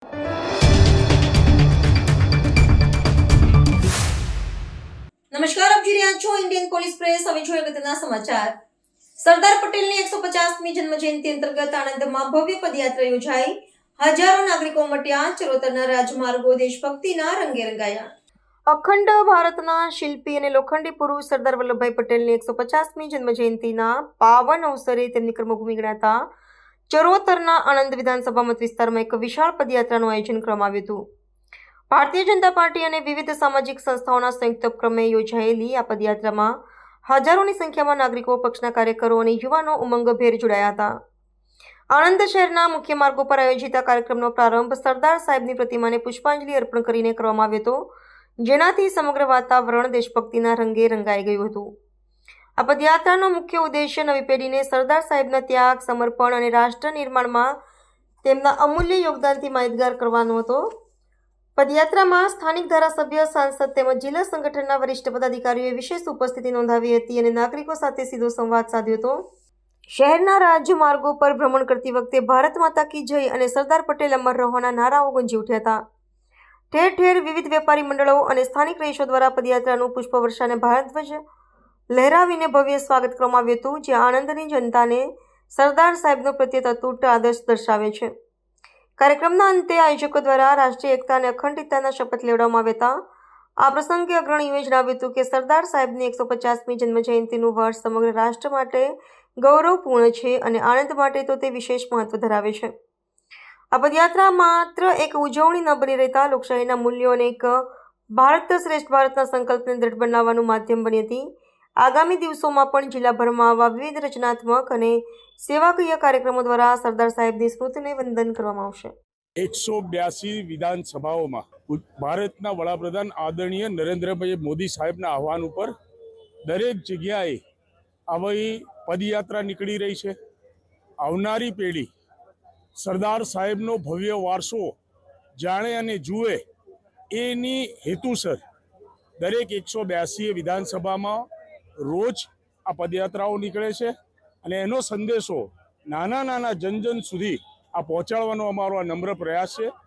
નમસ્કાર, આપ જોઈ રહ્યા છો ઇન્ડિયન પોલીસ પ્રેસ. હવે જોઈએ અગત્યના સમાચાર. સરદાર પટેલની 150મી જન્મજયંતિ અંતર્ગત આણંદમાં ભવ્ય પદયાત્રા યોજાઈ. હજારો નાગરિકો ઉમટ્યા. ચરોતરના રાજમાર્ગો દેશભક્તિના રંગે રંગાયા. અખંડ ભારતના શિલ્પી અને લોખંડી પુરુષ સરદાર વલ્લભભાઈ પટેલની 150મી જન્મજયંતિના પાવન અવસરે તેમની કર્મભૂમિ ગણાતા ચરોતરના આણંદ વિધાનસભા મત વિસ્તારમાં એક વિશાળ પદયાત્રાનું આયોજન કરવામાં આવ્યું હતું. ભારતીય જનતા પાર્ટી અને વિવિધ સામાજિક સંસ્થાઓના સંયુક્ત ઉપક્રમે યોજાયેલી આ પદયાત્રામાં હજારોની સંખ્યામાં નાગરિકો, પક્ષના કાર્યકરો અને યુવાનો ઉમંગભેર જોડાયા હતા. આણંદ શહેરના મુખ્ય માર્ગો પર આયોજિત આ કાર્યક્રમનો પ્રારંભ સરદાર સાહેબની પ્રતિમાને પુષ્પાંજલિ અર્પણ કરીને કરવામાં આવ્યો હતો, જેનાથી સમગ્ર વાતાવરણ દેશભક્તિના રંગે રંગાઈ ગયું હતું. આ પદયાત્રાનો મુખ્ય ઉદ્દેશ્ય નવી પેઢીને સરદાર સાહેબના ત્યાગ, સમર્પણ અને રાષ્ટ્ર નિર્માણમાં તેમના અમૂલ્ય યોગદાનથી માહિતગાર કરવાનો હતો. પદયાત્રામાં સ્થાનિક ધારાસભ્ય, સાંસદ તેમજ જિલ્લા સંગઠનના વરિષ્ઠ પદાધિકારીઓએ વિશેષ ઉપસ્થિતિ નોંધાવી હતી અને નાગરિકો સાથે સીધો સંવાદ સાધ્યો હતો. શહેરના રાજમાર્ગો પર ભ્રમણ કરતી વખતે ભારત માતા કી જય અને સરદાર પટેલ અમર રહોના નારાઓ ગુંજી ઉઠ્યા હતા. ઠેર ઠેર વિવિધ વેપારી મંડળો અને સ્થાનિક રહીશો દ્વારા પદયાત્રાનું પુષ્પવર્ષા અને ભારતધ્વજ લહેરાવીને ભવ્ય સ્વાગત કરવામાં આવ્યું હતું, જે આણંદની જનતાને સરદાર સાહેબનો પ્રત્યે અતૂટ આદર્શ દર્શાવે છે. કાર્યક્રમના અંતે આયોજકો દ્વારા રાષ્ટ્રીય એકતા અને અખંડિતતાના શપથ લેવડાવવામાં આવ્યા હતા. આ પ્રસંગે અગ્રણીઓએ જણાવ્યું હતું કે સરદાર સાહેબની 150મી જન્મજયંતિનું વર્ષ સમગ્ર રાષ્ટ્ર માટે ગૌરવપૂર્ણ છે અને આણંદ માટે તો તે વિશેષ મહત્વ ધરાવે છે. આ પદયાત્રા માત્ર એક ઉજવણી ન બની રહેતા લોકશાહીના મૂલ્યો અને એક ભારત શ્રેષ્ઠ ભારતના સંકલ્પને દ્રઢ બનાવવાનું માધ્યમ બની હતી. આગામી દિવસોમાં પણ જિલ્લાભરમાં આવા વિવિધ રચનાત્મક અને સેવાકીય કાર્યક્રમો દ્વારા સરદાર સાહેબની સ્મૃતિને વંદન કરવામાં આવશે. 182 વિધાનસભાઓમાં ભારતના વડાપ્રધાન આદરણીય નરેન્દ્રભાઈ મોદી સાહેબના આહવાન ઉપર દરેક જગ્યાએ આવી પદયાત્રા નીકળી રહી છે. આવનારી પેઢી સરદાર સાહેબનો ભવ્ય વારસો જાણે અને જુએ એની હેતુસર દરેક 182 વિધાનસભામાં રોજ આ પદયાત્રાઓ નીકળે છે અને એનો સંદેશો નાના જનજન સુધી આ પહોંચાડવાનો અમારો આ નમ્ર પ્રયાસ છે.